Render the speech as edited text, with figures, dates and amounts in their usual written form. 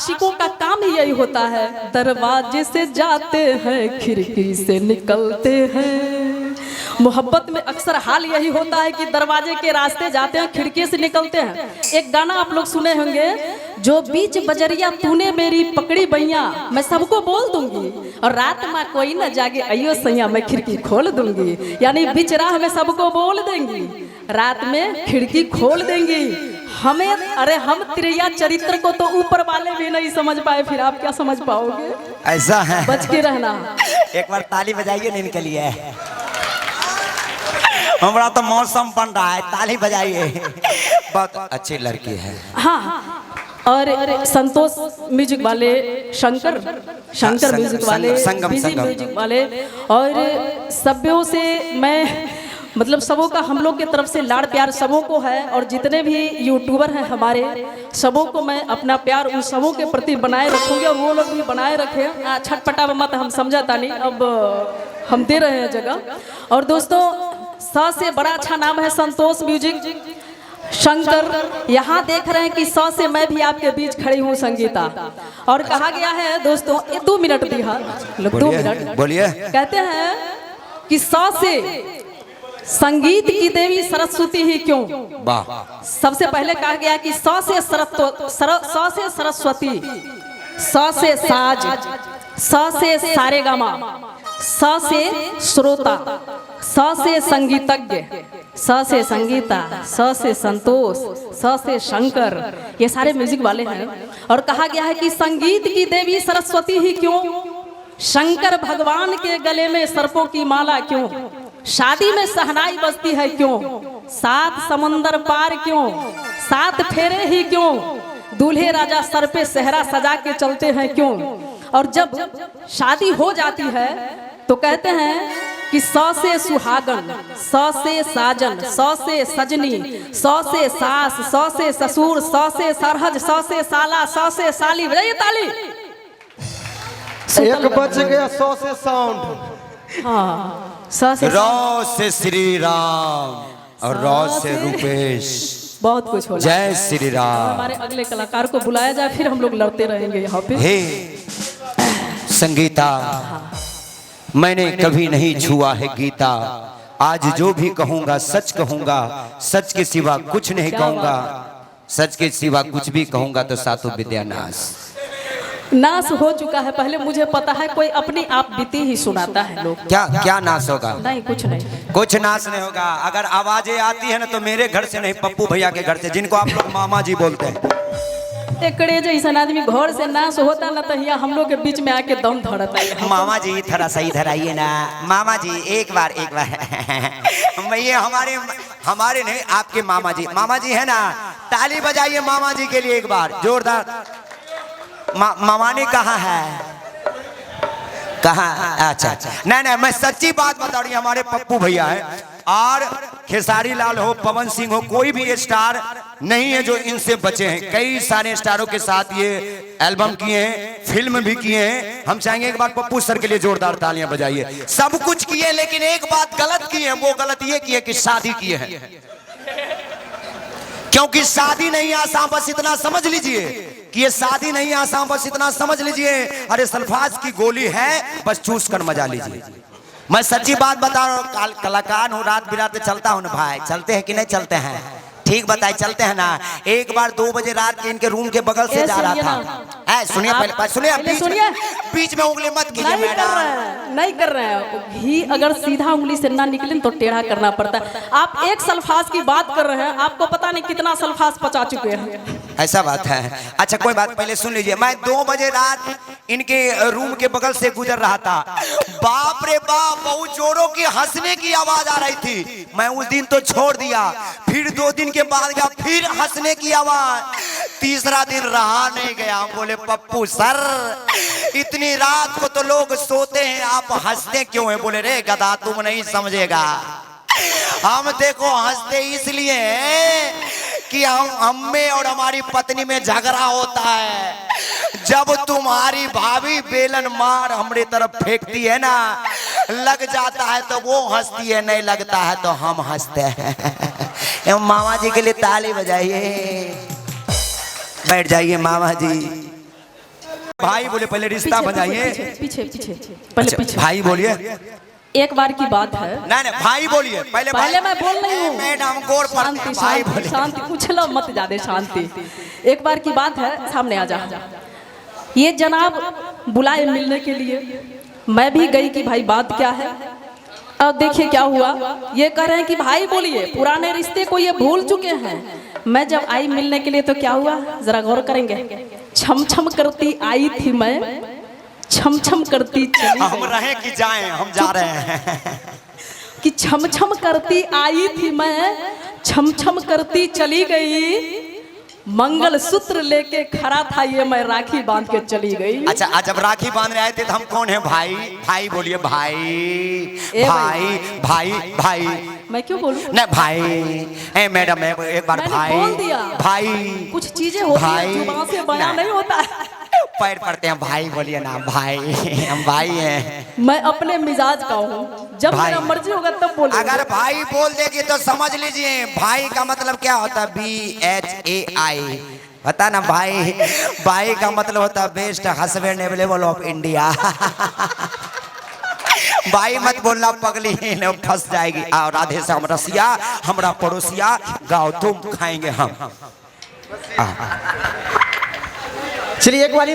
आशिकों का काम ही यही होता है, दरवाजे से जाते हैं खिड़की से निकलते हैं। मोहब्बत में अक्सर हाल यही होता है कि दरवाजे के रास्ते जाते हैं, खिड़की से निकलते हैं। एक गाना आप लोग सुने होंगे, जो बीच बजरिया तूने मेरी पकड़ी बैया, मैं सबको बोल दूंगी, और रात में कोई न जागे अयो सैया मैं खिड़की खोल दूंगी। यानी बीच राह में सबको बोल देंगी, रात में खिड़की खोल देंगी। हमें, अरे हम त्रिया चरित्र को तो ऊपर वाले भी नहीं समझ पाए, फिर आप क्या समझ पाओगे? ऐसा है, बच के रहना। एक बार ताली बजाइए ना इनके लिए। हमारा तो मौसम बन रहा है, ताली बजाइए। बहुत अच्छी लड़की है। हाँ, और संतोष म्यूजिक वाले, शंकर म्यूजिक वाले, बिजी म्यूजिक वाले, और सभ्यों से मैं मतलब सबों का हम लोग की तरफ से लाड़ प्यार सबों को है। और जितने भी यूट्यूबर हैं हमारे, सबों को मैं अपना प्यार उन सबों के प्रति बनाए रखूंगी, और वो लोग भी बनाए रखें। छटपटा मत, हम समझाता नहीं, अब हम दे रहे हैं जगह। और दोस्तों, से बड़ा अच्छा नाम है संतोष म्यूजिक, शंकर। यहाँ देख रहे हैं कि 100 से मैं भी आपके बीच खड़ी हूँ संगीता। और कहा गया है दोस्तों, 2 मिनट दिया, 2 मिनट बोलिए। कहते हैं कि 100 से संगीत की देवी सरस्वती ही क्यों। सबसे पहले कहा गया कि 100 से सरस्वती, 100 से साज, 100 से सारेगामा, 100 से श्रोता, 100 से संगीतज्ञ, 100 से संगीता, 100 से संतोष, 100 से शंकर, ये सारे म्यूजिक वाले हैं। और कहा गया है कि संगीत की देवी सरस्वती ही क्यों, शंकर भगवान के गले में सर्पों की माला क्यों, शादी में सहनाई बजती है क्यों, 7 समंदर पार क्यों, 7 फेरे ही क्यों, दूल्हे राजा सर पे सेहरा सजा के चलते हैं क्यों। और जब शादी हो जाती है तो कहते हैं कि 100 से सुहागन, 100 से साजन, 100 से सजनी, 100 से सास, 100 से ससुर, 100 से सरहज, 100 से साला, 100 से साली। बजाइए ताली। एक बच गया 100 से साउंड। हाँ, 100 से रौ से श्री राम और रौ से रूपेश, बहुत कुछ हो। जय श्री राम। हमारे अगले कलाकार को बुलाया जाए, फिर हम लोग लड़ते रहेंगे यहाँ पे। हे संगीता, मैंने कभी नहीं छुआ है गीता, आज जो भी कहूंगा सच कहूंगा, सच के सिवा कुछ नहीं कहूंगा, सच के सिवा कुछ भी कहूंगा तो सातों विद्या नाश हो चुका है। पहले मुझे पता है कोई अपनी आप बीती ही सुनाता है लोग। क्या नाश होगा? नहीं, कुछ नहीं, कुछ नाश नहीं होगा। अगर आवाजें आती है ना तो मेरे घर से नहीं, पप्पू भैया के घर से, जिनको आप लोग मामा जी बोलते हैं। एकड़े जैसा आदमी घर से नाश होता ना तो यहाँ हम लोग के बीच में आके दम धरता है। मामा जी थोड़ा सही धराइए ना मामा जी, एक बार ये हमारे नहीं, आपके मामा जी है ना, ताली बजाइए मामा जी के लिए एक बार जोरदार। मामा ने कहा है, कहा? अच्छा, नहीं, मैं सच्ची बात बता रही, हमारे पप्पू भैया है। और खेसारी लाल हो, पवन सिंह हो, कोई भी स्टार नहीं है जो इनसे बचे हैं। कई सारे स्टारों के साथ ये एल्बम किए हैं, फिल्म भी किए हैं। हम चाहेंगे एक बार पप्पू सर के लिए जोरदार तालियां बजाइए। सब कुछ किए, लेकिन एक बात गलत की है। वो गलत ये की है कि शादी किए हैं, क्योंकि शादी नहीं आसान, बस इतना समझ लीजिए कि ये शादी नहीं आसान, बस इतना समझ लीजिए। अरे सल्फाज की गोली है, बस चूस कर मजा लीजिए। मैं सच्ची बात बता रहा हूँ, कलाकार हूँ, रात बिरात चलता हूँ ना भाई। चलते हैं कि नहीं चलते हैं? ठीक बताइए, चलते हैं ना। एक बार 2 बजे रात के इनके रूम के बगल से जा रहा था। सुनिए पहले, सुनिए, बीच में उंगली मत कीजिए मैडम। नहीं कर रहे हैं घी, अगर सीधा उंगली से ना निकले तो टेढ़ा करना पड़ता है। आप एक सल्फाज की बात कर रहे हैं, आपको पता नहीं कितना सल्फाज पचा चुके हैं। ऐसा बात है? अच्छा कोई बात, पहले सुन लीजिए। मैं 2 बजे रात इनके रूम के बगल से गुजर रहा था। बाप रे बाप, बहुत जोरों की हंसने की आवाज आ रही थी। मैं उस दिन तो छोड़ दिया, फिर 2 दिन के बाद गया, फिर हंसने की आवाज। तीसरा दिन रहा नहीं गया। बोले पप्पू सर, इतनी रात को तो लोग सोते हैं, आप हंसते क्यों हैं? बोले रे गधा, तुम नहीं समझेगा, हम देखो हंसते इसलिए कि हम में और हमारी पत्नी में झगड़ा होता है। जब तुम्हारी भाभी बेलन मार हमारी तरफ फेंकती है ना, लग जाता है तो वो हंसती है, नहीं लगता है तो हम हंसते हैं। मामा जी के लिए ताली बजाइए। बैठ जाइए मामा जी। भाई बोले, पहले रिश्ता बनाइए। पीछे पीछे पहले अच्छा, पीछे। भाई बोलिए। एक बार की बात है, नहीं नहीं भाई बोलिए पहले। पहले मैं बोल रही हूँ। मैडम गौर पर शांति भाई शांति बोलिए। शांति, उछलो मत ज्यादा, शांति। एक बार की बात है, सामने आ जा। ये जनाब बुलाए मिलने के लिए, मैं भी गई कि भाई बात क्या है। अब देखिए क्या हुआ, ये कह रहे हैं कि भाई बोलिए, पुराने रिश्ते को ये भूल चुके हैं। मैं जब आई मिलने के लिए तो क्या हुआ, जरा गौर करेंगे। छम छम करती आई थी मैं, छम छम करती चली हम गई। रहे कि जाएं, हम जा रहे हैं। कि छम छम करती आई थी मैं, छम छम करती चली गई। मंगल सूत्र लेके खड़ा था ये, मैं राखी बांध के चली गई। अच्छा आज जब राखी बांधने आए थे तो हम कौन है भाई? भाई बोलिए भाई। ए भाई भाई भाई। मैं क्यों बोलूं? नहीं भाई। ए मैडम एक बार मैंने भाई बोल दिया। भाई। कुछ चीजें होती हैं भाई। जुबान से बयां नहीं होता है। पैर पड़ते हैं भाई बोलिए ना भाई। हम भाई हैं। मैं अपने मिजाज का हूँ, जब भाई। मेरा मर्जी होगा तब बोलूंगा। अगर भाई बोल देगी तो समझ लीजिए भाई का मतलब क्या होता है, BHAI पता ना भाई। भाई का मतलब होता है best husband available of India. भाई मत बोलना पगली, फंस जाएगी। और राधे श्याम रसिया हमारा पड़ोसिया, गाँव तुम खाएंगे हम। चलिए एक बार